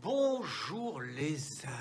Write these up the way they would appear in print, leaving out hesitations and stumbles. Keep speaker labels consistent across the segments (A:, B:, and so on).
A: Bonjour les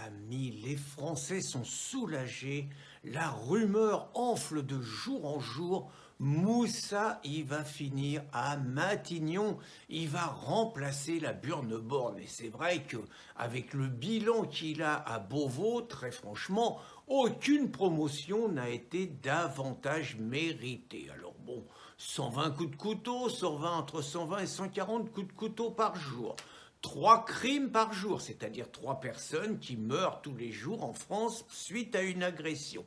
A: amis, les Français sont soulagés, la rumeur enfle de jour en jour. Moussa, il va finir à Matignon, il va remplacer la Burne-Borne. Et c'est vrai que avec le bilan qu'il a à Beauvau, très franchement, aucune promotion n'a été davantage méritée. Alors bon, 120 coups de couteau, 120 entre 120 et 140 coups de couteau par jour. 3 crimes par jour, c'est-à-dire 3 personnes qui meurent tous les jours en France suite à une agression.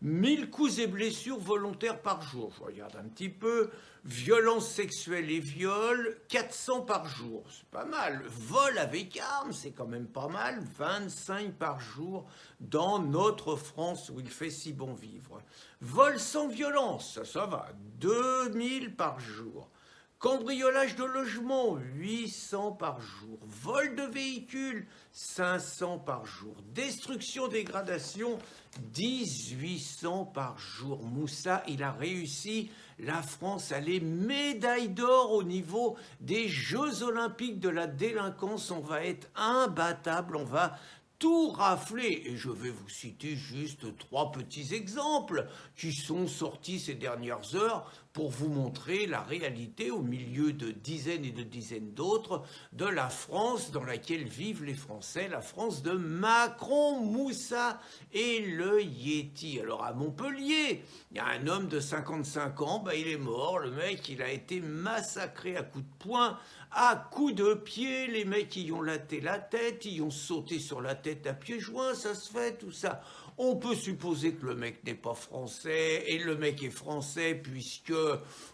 A: 1000 coups et blessures volontaires par jour, je regarde un petit peu. Violences sexuelles et viols, 400 par jour, c'est pas mal. Vol avec armes, c'est quand même pas mal. 25 par jour dans notre France où il fait si bon vivre. Vol sans violence, ça va, 2000 par jour. Cambriolage de logement, 800 par jour. Vol de véhicules, 500 par jour. Destruction, dégradation, 1800 par jour. Moussa, il a réussi. La France a les médailles d'or au niveau des Jeux Olympiques de la délinquance. On va être imbattable, on va tout rafler. Et je vais vous citer juste 3 petits exemples qui sont sortis ces dernières heures pour vous montrer la réalité au milieu de dizaines et de dizaines d'autres de la France dans laquelle vivent les Français, la France de Macron, Moussa et le Yéti. Alors à Montpellier, il y a un homme de 55 ans, il est mort, le mec il a été massacré à coups de poing, à coups de pied, les mecs y ont laté la tête, ils ont sauté sur la tête à pieds joints, ça se fait tout ça. On peut supposer que le mec n'est pas français, et le mec est français puisque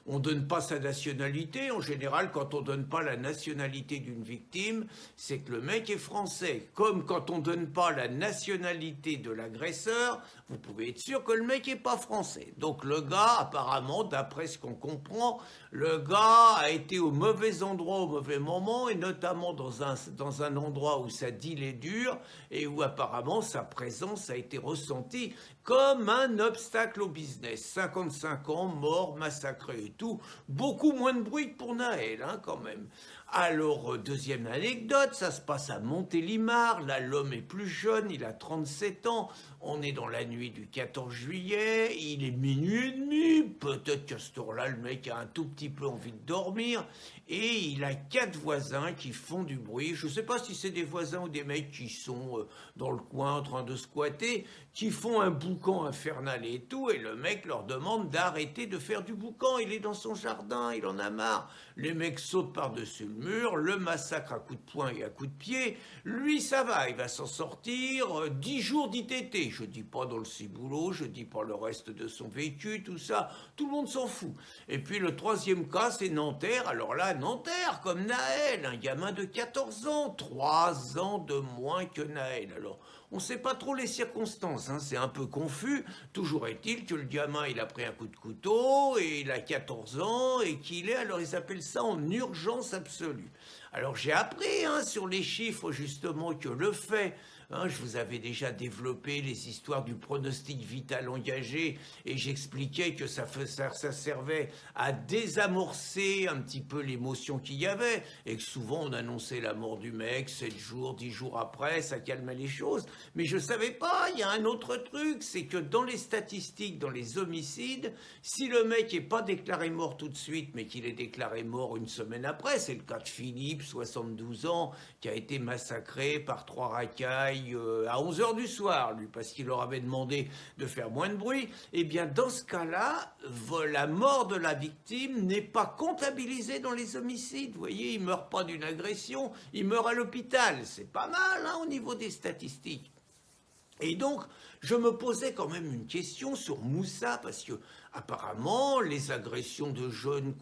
A: on donne pas sa nationalité. En général, quand on donne pas la nationalité d'une victime, c'est que le mec est français. Comme quand on donne pas la nationalité de l'agresseur, vous pouvez être sûr que le mec est pas français. Donc le gars, apparemment, d'après ce qu'on comprend, le gars a été au mauvais endroit au mauvais moment, et notamment dans un endroit où sa deal est dure, et où apparemment sa présence a été ressentie comme un obstacle au business. 55 ans, mort, massacré et tout. Beaucoup moins de bruit que pour Naël, quand même. Alors, deuxième anecdote, ça se passe à Montélimar. Là, l'homme est plus jeune, il a 37 ans. On est dans la nuit du 14 juillet, il est minuit et demi. Peut-être qu'à ce tour-là, le mec a un tout petit peu envie de dormir. Et il a 4 voisins qui font du bruit. Je ne sais pas si c'est des voisins ou des mecs qui sont dans le coin en train de squatter, qui font un boucan infernal et tout. Et le mec leur demande d'arrêter de faire du boucan. Il est dans son jardin, il en a marre. Les mecs sautent par-dessus le mur, le massacre à coups de poing et à coups de pied. Lui, ça va, il va s'en sortir. 10 jours d'ITT. Je dis pas dans le ciboulot, je dis pas le reste de son vécu, tout ça. Tout le monde s'en fout. Et puis le troisième cas, c'est Nanterre. Alors là, Nanterre, comme Naël, un gamin de 14 ans, 3 ans de moins que Naël. Alors, on ne sait pas trop les circonstances, c'est un peu confus. Toujours est-il que le gamin, il a pris un coup de couteau, et il a 14 ans, et qu'il est, alors ils appellent ça en urgence absolue. Alors j'ai appris sur les chiffres justement que le fait, je vous avais déjà développé les histoires du pronostic vital engagé, et j'expliquais que ça servait à désamorcer un petit peu l'émotion qu'il y avait, et que souvent on annonçait la mort du mec 7 jours, 10 jours après, ça calmait les choses. Mais je savais pas, il y a un autre truc, c'est que dans les statistiques, dans les homicides, si le mec est pas déclaré mort tout de suite, mais qu'il est déclaré mort une semaine après, c'est le cas de Philippe, 72 ans, qui a été massacré par 3 racailles à 11h du soir, lui, parce qu'il leur avait demandé de faire moins de bruit. Eh bien, dans ce cas-là, la mort de la victime n'est pas comptabilisée dans les homicides. Vous voyez, il meurt pas d'une agression, il meurt à l'hôpital. C'est pas mal au niveau des statistiques. Et donc, je me posais quand même une question sur Moussa, parce que apparemment, les agressions de jeunes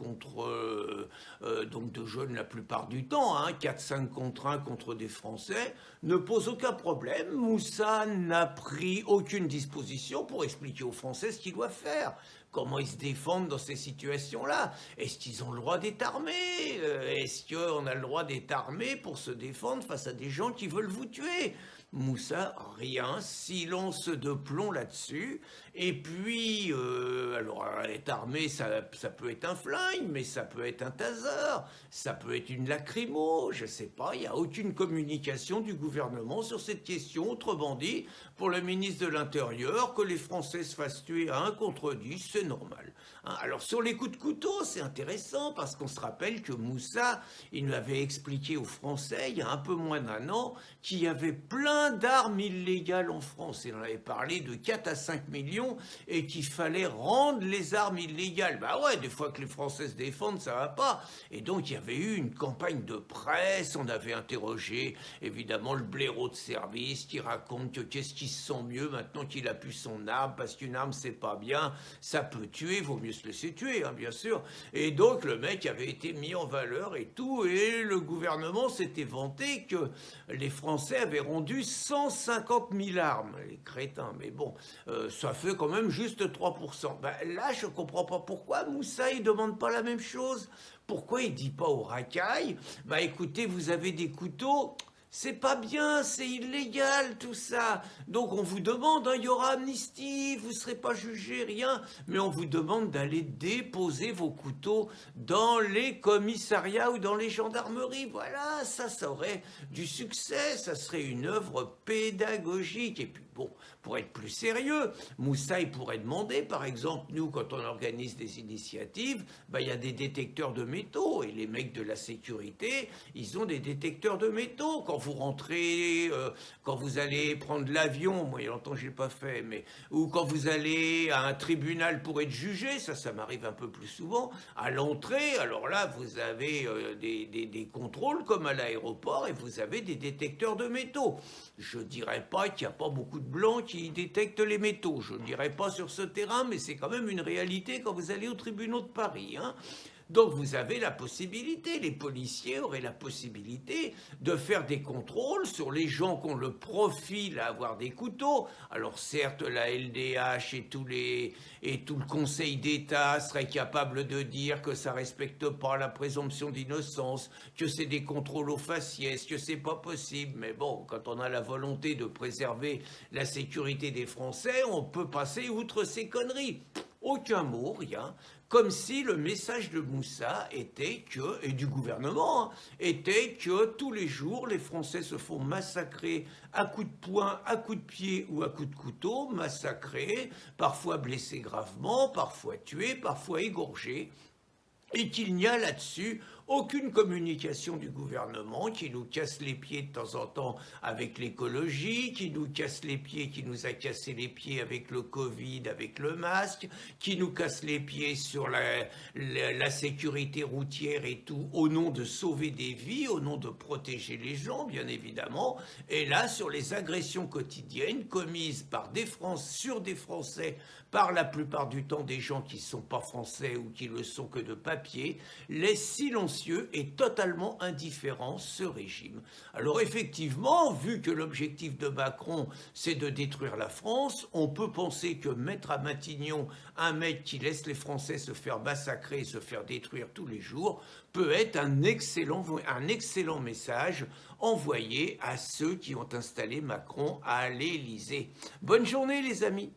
A: donc de jeunes la plupart du temps, 4-5 contre 1 contre des Français, ne posent aucun problème. Moussa n'a pris aucune disposition pour expliquer aux Français ce qu'ils doivent faire. comment ils se défendent dans ces situations-là. Est-ce qu'ils ont le droit d'être armés? Est-ce qu'on a le droit d'être armé pour se défendre face à des gens qui veulent vous tuer? Moussa, rien, silence de plomb là-dessus. Et puis, alors être armé, ça peut être un flingue, mais ça peut être un taser, ça peut être une lacrymo, je sais pas, il n'y a aucune communication du gouvernement sur cette question. Autrement dit, pour le ministre de l'Intérieur, que les Français se fassent tuer à 1 contre 10, c'est normal. Hein, alors sur les coups de couteau, c'est intéressant parce qu'on se rappelle que Moussa, il nous avait expliqué aux Français, il y a un peu moins d'1 an, qu'il y avait plein d'armes illégales en France. Il en avait parlé de 4 à 5 millions et qu'il fallait rendre les armes illégales. Bah ouais, des fois que les Français se défendent, ça va pas. Et donc il y avait eu une campagne de presse, on avait interrogé évidemment le blaireau de service qui raconte que qu'est-ce qui se sent mieux maintenant qu'il a pu son arme, parce qu'une arme c'est pas bien, ça peut tuer, vaut mieux se laisser tuer, hein, bien sûr. Et donc le mec avait été mis en valeur et tout, et le gouvernement s'était vanté que les Français avaient rendu 150 000 armes, les crétins, mais bon, ça fait quand même juste 3%. Ben, là, je comprends pas pourquoi Moussa, il demande pas la même chose. Pourquoi il dit pas aux racailles, bah écoutez, vous avez des couteaux, c'est pas bien, c'est illégal tout ça. Donc on vous demande, hein, il y aura amnistie, vous ne serez pas jugé, rien. Mais on vous demande d'aller déposer vos couteaux dans les commissariats ou dans les gendarmeries. Voilà, ça aurait du succès, ça serait une œuvre pédagogique. Et puis bon, pour être plus sérieux, Moussa, il pourrait demander, par exemple, nous, quand on organise des initiatives, il y a des détecteurs de métaux. Et les mecs de la sécurité, ils ont des détecteurs de métaux. Quand vous rentrez, quand vous allez prendre l'avion, moi il y a longtemps que je l'ai pas fait, mais ou quand vous allez à un tribunal pour être jugé, ça m'arrive un peu plus souvent, à l'entrée, alors là vous avez des contrôles comme à l'aéroport et vous avez des détecteurs de métaux. Je dirais pas qu'il n'y a pas beaucoup de blancs qui détectent les métaux, je ne dirais pas sur ce terrain, mais c'est quand même une réalité quand vous allez aux tribunaux de Paris, hein. Donc vous avez la possibilité, les policiers auraient la possibilité de faire des contrôles sur les gens qui ont le profil à avoir des couteaux. Alors certes, la LDH et tout le Conseil d'État seraient capables de dire que ça respecte pas la présomption d'innocence, que c'est des contrôles aux faciès, que c'est pas possible. Mais bon, quand on a la volonté de préserver la sécurité des Français, on peut passer outre ces conneries. Aucun mot, rien, comme si le message de Moussa était que, et du gouvernement, hein, était que tous les jours, les Français se font massacrer à coups de poing, à coups de pied ou à coups de couteau, massacrés, parfois blessés gravement, parfois tués, parfois égorgés, et qu'il n'y a là-dessus aucune communication du gouvernement qui nous casse les pieds de temps en temps avec l'écologie, qui nous casse les pieds, qui nous a cassé les pieds avec le Covid, avec le masque, qui nous casse les pieds sur la sécurité routière et tout, au nom de sauver des vies, au nom de protéger les gens, bien évidemment, et là, sur les agressions quotidiennes commises par sur des Français, par la plupart du temps des gens qui ne sont pas français ou qui le sont que de papier, laisse silencieux et totalement indifférent ce régime. Alors effectivement, vu que l'objectif de Macron, c'est de détruire la France, on peut penser que mettre à Matignon un mec qui laisse les Français se faire massacrer, se faire détruire tous les jours, peut être un excellent message envoyé à ceux qui ont installé Macron à l'Élysée. Bonne journée les amis.